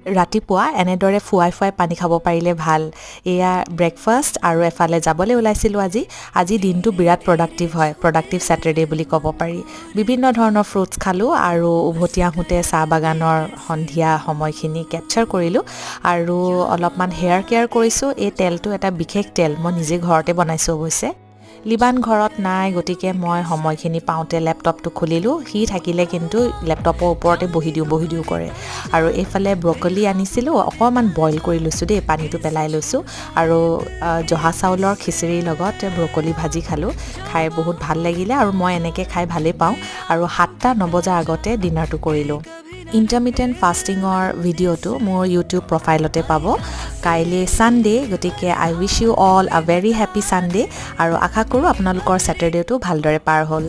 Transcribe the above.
ৰাতিপুৱা এনেদৰে ফুৱাই পানী খাব পাৰিলে ভাল এয়া ব্ৰেকফাষ্ট আৰু এফালে যাবলৈ ওলাইছিলোঁ আজি দিনটো বিৰাট প্ৰডাক্টিভ স্যাটাৰডে বুলি ক'ব পাৰি বিভিন্ন ধৰণৰ ফ্ৰুটছ খালোঁ আৰু উভতি আহোঁতে চাহ বাগানৰ সন্ধিয়া সময়খিনি কেপচাৰ কৰিলোঁ আৰু অলপমান হেয়াৰ কেয়াৰ কৰিছোঁ এই তেলটো এটা বিশেষ তেল মই নিজে ঘৰতে বনাইছোঁ অৱশ্যে লিবান ঘৰত নাই গতিকে মই সময়খিনি পাওঁতে লেপটপটো খুলিলোঁ সি থাকিলে কিন্তু লেপটপৰ ওপৰতে বহি দিওঁ কৰে আৰু এইফালে ব্ৰকলি আনিছিলোঁ অকণমান বইল কৰি লৈছোঁ দেই পানীটো পেলাই লৈছোঁ আৰু জহা চাউলৰ খিচিৰিৰ লগত ব্ৰকলি ভাজি খালোঁ খাই বহুত ভাল লাগিলে আৰু মই এনেকৈ খাই ভালেই পাওঁ আৰু 7টা নবজাৰ আগতে ডিনাৰটো কৰিলোঁ ইণ্টাৰমিটেণ্ট ফাষ্টিঙৰ ভিডিঅ'টো মোৰ ইউটিউব প্ৰফাইলতে পাব কাইলৈ ছানডে গতিকে I wish you all a very happy Sunday আৰু আশা কৰোঁ আপোনালোকৰ ছেটাৰডেটো ভালদৰে পাৰ হ'ল